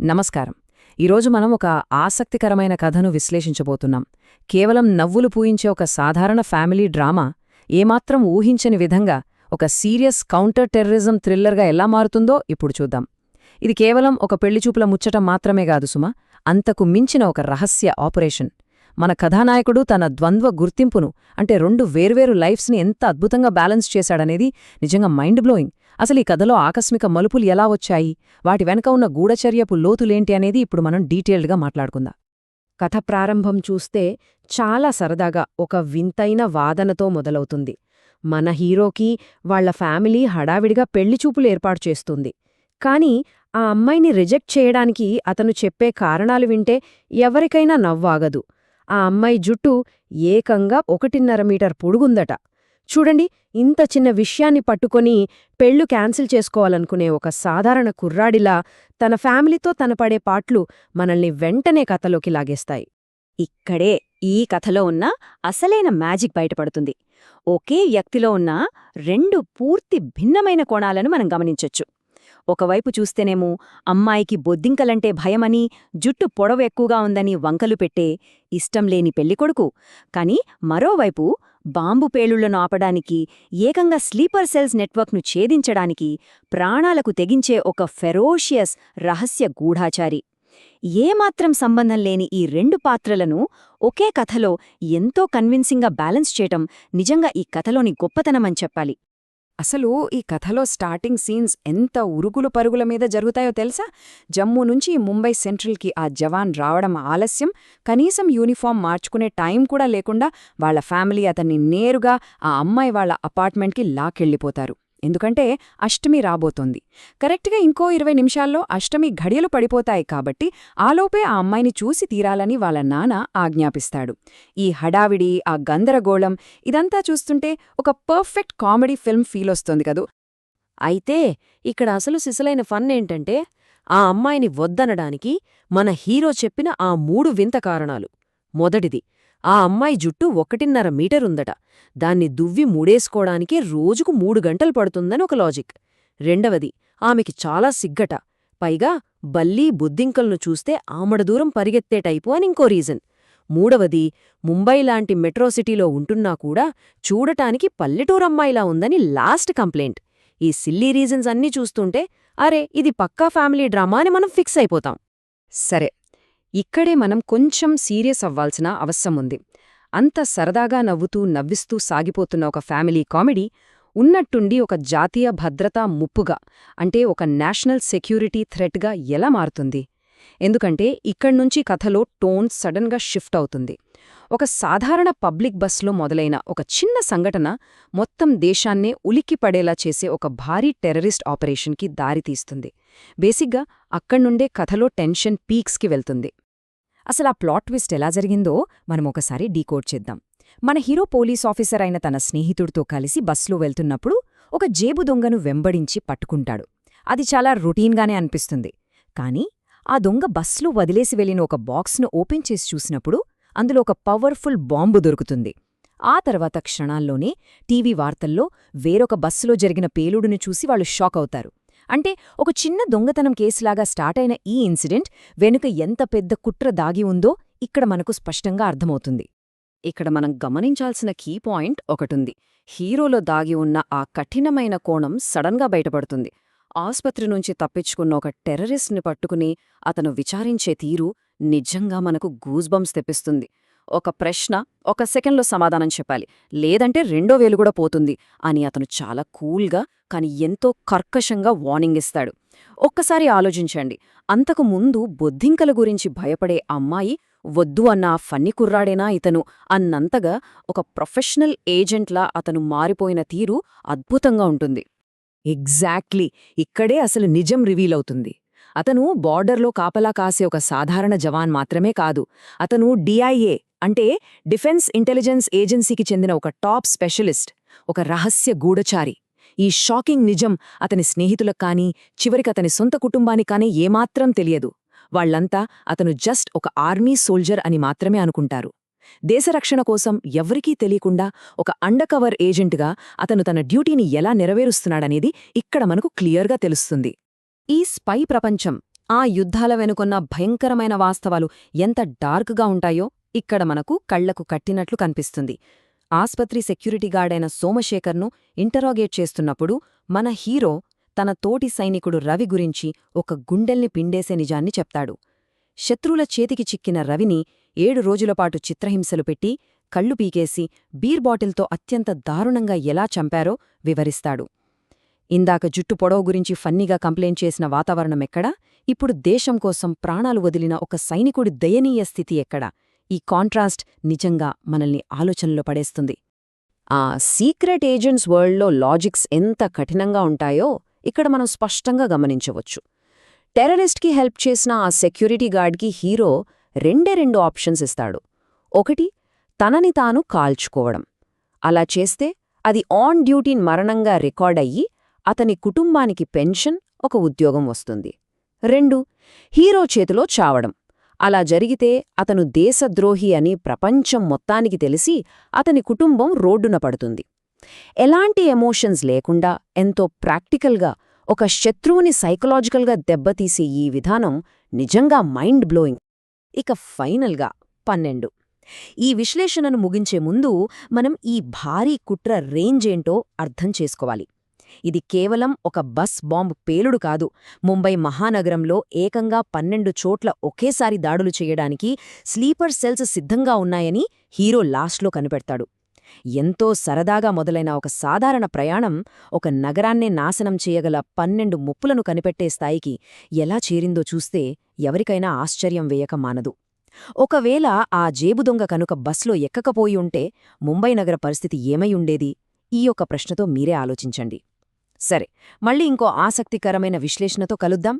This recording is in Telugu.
నమస్కారం. ఈరోజు మనం ఒక ఆసక్తికరమైన కథను విశ్లేషించబోతున్నాం. కేవలం నవ్వులు పూయించే ఒక సాధారణ ఫ్యామిలీ డ్రామా ఏమాత్రం ఊహించని విధంగా ఒక సీరియస్ కౌంటర్ టెర్రరిజం థ్రిల్లర్గా ఎలా మారుతుందో ఇప్పుడు చూద్దాం. ఇది కేవలం ఒక పెళ్లిచూపుల ముచ్చట మాత్రమే కాదు సుమా, అంతకు మించిన ఒక రహస్య ఆపరేషన్. మన కథానాయకుడు తన ద్వంద్వ గుర్తింపును, అంటే రెండు వేర్వేరు లైఫ్స్ని ఎంత అద్భుతంగా బ్యాలెన్స్ చేశాడనేది నిజంగా మైండ్ బ్లోయింగ్. అసలు ఈ కథలో ఆకస్మిక మలుపులు ఎలా వచ్చాయి, వాటి వెనక ఉన్న గూఢచర్యపు లోతులేంటి అనేది ఇప్పుడు మనం డీటెయిల్డ్గా మాట్లాడుకుందాం. కథ ప్రారంభం చూస్తే చాలా సరదాగా ఒక వింతైన వాదనతో మొదలవుతుంది. మన హీరోకి వాళ్ల ఫ్యామిలీ హడావిడిగా పెళ్లిచూపులు ఏర్పాటు చేస్తుంది. కాని ఆ అమ్మాయిని రిజెక్ట్ చేయడానికి అతను చెప్పే కారణాలు వింటే ఎవరికైనా నవ్వాగదు. ఆ అమ్మాయి జుట్టు ఏకంగా 1.5 మీటర్ పొడుగుందట. చూడండి, ఇంత చిన్న విషయాన్ని పట్టుకొని పెళ్లు క్యాన్సిల్ చేసుకోవాలనుకునే ఒక సాధారణ కుర్రాడిలా తన ఫ్యామిలీతో తన పడే పాట్లు మనల్ని వెంటనే కథలోకి లాగేస్తాయి. ఇక్కడే ఈ కథలో ఉన్న అసలైన మ్యాజిక్ బయటపడుతుంది. ఒకే వ్యక్తిలో ఉన్న రెండు పూర్తి భిన్నమైన కోణాలను మనం గమనించొచ్చు. ఒకవైపు చూస్తేనేమో అమ్మాయికి బొద్దింకలంటే భయమని, జుట్టు పొడవు ఎక్కువగా ఉందని వంకలు పెట్టే ఇష్టంలేని పెళ్లికొడుకు. కాని మరోవైపు బాంబు పేలుళ్లను ఆపడానికి, ఏకంగా స్లీపర్ సెల్స్ నెట్వర్క్ను ఛేదించడానికి ప్రాణాలకు తెగించే ఒక ఫెరోషియస్ రహస్య గూఢాచారి. ఏమాత్రం సంబంధం లేని ఈ రెండు పాత్రలను ఒకే కథలో ఎంతో కన్విన్సింగ్గా బ్యాలెన్స్ చేయటం నిజంగా ఈ కథలోని గొప్పతనమని చెప్పాలి. అసలు ఈ కథలో స్టార్టింగ్ సీన్స్ ఎంత ఉరుగులు పరుగుల మీద జరుగుతాయో తెలుసా? జమ్మూ నుంచి ముంబై సెంట్రల్కి ఆ జవాన్ రావడం ఆలస్యం, కనీసం యూనిఫామ్ మార్చుకునే టైం కూడా లేకుండా వాళ్ల ఫ్యామిలీ అతన్ని నేరుగా ఆ అమ్మాయి వాళ్ల అపార్ట్మెంట్కి లాకెళ్ళిపోతారు. ఎందుకంటే అష్టమి రాబోతోంది. కరెక్ట్గా ఇంకో 20 నిమిషాల్లో అష్టమి ఘడియలు పడిపోతాయి కాబట్టి ఆలోపే ఆ అమ్మాయిని చూసి తీరాలని వాళ్ళ నాన్న ఆజ్ఞాపిస్తాడు. ఈ హడావిడి, ఆ గందరగోళం, ఇదంతా చూస్తుంటే ఒక పర్ఫెక్ట్ కామెడీ ఫిల్మ్ ఫీలొస్తుంది కదూ. అయితే ఇక్కడ అసలు సిసలైన ఫన్ ఏంటంటే, ఆ అమ్మాయిని వద్దనడానికి మన హీరో చెప్పిన ఆ 3 వింత కారణాలు. మొదటిది, ఆ అమ్మాయి జుట్టు 1.5 మీటరుందట. దాన్ని దువ్వి ముడేసుకోవడానికే రోజుకు 3 గంటలు పడుతుందని ఒక లాజిక్. రెండవది, ఆమెకి చాలా సిగ్గట. పైగా బల్లీ బొద్దింకలను చూస్తే ఆమడదూరం పరిగెత్తే టైపు అని ఇంకో రీజన్. మూడవది, ముంబైలాంటి మెట్రోసిటీలో ఉంటున్నా కూడా చూడటానికి పల్లెటూరమ్మాయిలా ఉందని లాస్ట్ కంప్లైంట్. ఈ సిల్లీ రీజన్స్ అన్నీ చూస్తుంటే అరే, ఇది పక్కా ఫ్యామిలీ డ్రామా అని మనం ఫిక్స్ అయిపోతాం. సరే, ఇక్కడే మనం కొంచెం సీరియస్ అవ్వాల్సిన అవసరముంది. అంత సరదాగా నవ్విస్తూ సాగిపోతున్న ఒక ఫ్యామిలీ కామెడీ ఉన్నట్టుండి ఒక జాతీయ భద్రతా ముప్పుగా, అంటే ఒక నేషనల్ సెక్యూరిటీ థ్రెట్గా ఎలా మారుతుంది? ఎందుకంటే ఇక్కడ్నుంచి కథలో టోన్ సడన్గా షిఫ్ట్ అవుతుంది. ఒక సాధారణ పబ్లిక్ బస్లో మొదలైన ఒక చిన్న సంఘటన మొత్తం దేశాన్నే ఉలిక్కిపడేలా చేసే ఒక భారీ టెర్రరిస్ట్ ఆపరేషన్కి దారితీస్తుంది. బేసిక్గా అక్కడ్నుండే కథలో టెన్షన్ పీక్స్కి వెళ్తుంది. అసలు ఆ ప్లాట్ ట్విస్ట్ ఎలా జరిగిందో మనం ఒకసారి డీకోడ్ చేద్దాం. మన హీరో పోలీస్ ఆఫీసర్ అయిన తన స్నేహితుడితో కలిసి బస్లో వెళ్తున్నప్పుడు ఒక జేబు దొంగను వెంబడించి పట్టుకుంటాడు. అది చాలా రొటీన్గానే అనిపిస్తుంది. కాని ఆ దొంగ బస్లో వదిలేసి వెళ్లిన ఒక బాక్స్ను ఓపెన్ చేసి చూసినప్పుడు అందులో ఒక పవర్ఫుల్ బాంబు దొరుకుతుంది. ఆ తర్వాత క్షణాల్లోనే టీవీ వార్తల్లో వేరొక బస్సులో జరిగిన పేలుడుని చూసి వాళ్ళు షాక్ అవుతారు. అంటే ఒక చిన్న దొంగతనం కేసులాగా స్టార్ట్ అయిన ఈ ఇన్సిడెంట్ వెనుక ఎంత పెద్ద కుట్ర దాగి ఉందో ఇక్కడ మనకు స్పష్టంగా అర్థమవుతుంది. ఇక్కడ మనం గమనించాల్సిన కీ పాయింట్ ఒకటుంది. హీరోలో దాగి ఉన్న ఆ కఠినమైన కోణం సడన్గా బయటపడుతుంది. ఆస్పత్రి నుంచి తప్పించుకున్న ఒక టెర్రరిస్ట్ని పట్టుకుని అతను విచారించే తీరు నిజంగా మనకు గూస్బంప్స్ తెప్పిస్తుంది. ఒక ప్రశ్న 1 సెకండ్లో సమాధానం చెప్పాలి, లేదంటే 2వ వేలు కూడా పోతుంది అని అతను చాలా కూల్గా కాని ఎంతో కర్కశంగా వార్నింగ్ ఇస్తాడు. ఒక్కసారి ఆలోచించండి, అంతకు ముందు బొద్దింకల గురించి భయపడే అమ్మాయి వద్దు అన్న ఆ ఫన్నీ కుర్రాడేనా ఇతను అన్నంతగా ఒక ప్రొఫెషనల్ ఏజెంట్లా అతను మారిపోయిన తీరు అద్భుతంగా ఉంటుంది. ఎగ్జాక్ట్లీ, ఇక్కడే అసలు నిజం రివీల్ అవుతుంది. అతను బార్డర్లో కాపలా కాసే ఒక సాధారణ జవాన్ మాత్రమే కాదు. అతను డిఐఏ, అంటే డిఫెన్స్ ఇంటెలిజెన్స్ ఏజెన్సీకి చెందిన ఒక టాప్ స్పెషలిస్ట్, ఒక రహస్య గూఢచారి. ఈ షాకింగ్ నిజం అతని స్నేహితులకు కానీ, చివరికి అతని సొంత కుటుంబానికి కానీ ఏమాత్రం తెలియదు. వాళ్లంతా అతను జస్ట్ ఒక ఆర్మీ సోల్జర్ అని మాత్రమే అనుకుంటారు. దేశరక్షణ కోసం ఎవ్వరికీ తెలియకుండా ఒక అండర్కవర్ ఏజెంట్గా అతను తన డ్యూటీని ఎలా నెరవేరుస్తున్నాడనేది ఇక్కడ మనకు క్లియర్గా తెలుస్తుంది. ఈ స్పై ప్రపంచం ఆ యుద్ధాల వెనుకొన్న భయంకరమైన వాస్తవాలు ఎంత డార్క్గా ఉంటాయో ఇక్కడ మనకు కళ్లకు కట్టినట్లు కనిపిస్తుంది. ఆస్పత్రి సెక్యూరిటీ గార్డైన సోమశేఖర్ను ఇంటరాగేట్ చేస్తున్నప్పుడు మన హీరో తన తోటి సైనికుడు రవి గురించి ఒక గుండెల్ని పిండేసే నిజాన్ని చెప్తాడు. శత్రువుల చేతికి చిక్కిన రవిని 7 రోజులపాటు చిత్రహింసలు పెట్టి కళ్ళు పీకేసి బీర్ బాటిల్తో అత్యంత దారుణంగా ఎలా చంపారో వివరిస్తాడు. ఇందాక జుట్టు పొడవు గురించి ఫన్నీగా కంప్లైంట్ చేసిన వాతావరణమెక్కడా, ఇప్పుడు దేశం కోసం ప్రాణాలు వదిలిన ఒక సైనికుడి దయనీయ స్థితి ఎక్కడా? ఈ కాంట్రాస్ట్ నిజంగా మనల్ని ఆలోచనలో పడేస్తుంది. ఆ సీక్రెట్ ఏజెంట్స్ వరల్డ్లో లాజిక్స్ ఎంత కఠినంగా ఉంటాయో ఇక్కడ మనం స్పష్టంగా గమనించవచ్చు. టెర్రరిస్ట్కి హెల్ప్ చేసిన ఆ సెక్యూరిటీ గార్డ్కి హీరో రెండు ఆప్షన్స్ ఇస్తాడు. ఒకటి, తనని తాను కాల్చుకోవడం. అలా చేస్తే అది ఆన్ డ్యూటీ మరణంగా రికార్డయ్యి అతని కుటుంబానికి పెన్షన్, ఒక ఉద్యోగం వస్తుంది. 2, హీరో చేతిలో చావడం. అలా జరిగితే అతను దేశద్రోహి అని ప్రపంచం మొత్తానికి తెలిసి అతని కుటుంబం రోడ్డున పడుతుంది. ఎలాంటి ఎమోషన్స్ లేకుండా ఎంతో ప్రాక్టికల్గా ఒక శత్రువుని సైకలాజికల్గా దెబ్బతీసే ఈ విధానం నిజంగా మైండ్ బ్లోయింగ్. ఇక ఫైనల్గా 12. ఈ విశ్లేషణను ముగించే ముందు మనం ఈ భారీ కుట్ర రేంజ్ ఏంటో అర్థం చేసుకోవాలి. ఇది కేవలం ఒక బస్ బాంబ్ పేలుడు కాదు. ముంబై మహానగరంలో ఏకంగా 12 చోట్ల ఒకేసారి దాడులు చేయడానికి స్లీపర్ సెల్స్ సిద్ధంగా ఉన్నాయని హీరో లాస్ట్లో కనిపెడతాడు. ఎంతో సరదాగా మొదలైన ఒక సాధారణ ప్రయాణం ఒక నగరాన్నే నాశనం చేయగల 12 ముప్పులను కనిపెట్టే స్థాయికి ఎలా చేరిందో చూస్తే ఎవరికైనా ఆశ్చర్యం వేయక మానదు. ఒకవేళ ఆ జేబుదొంగ కనుక బస్లో ఎక్కకపోయి ఉంటే ముంబై నగర పరిస్థితి ఏమై ఉండేది? ఈ యొక్క ప్రశ్నతో మీరే ఆలోచించండి. సరే, మళ్ళీ ఇంకో ఆసక్తికరమైన విశ్లేషణతో కలుద్దాం.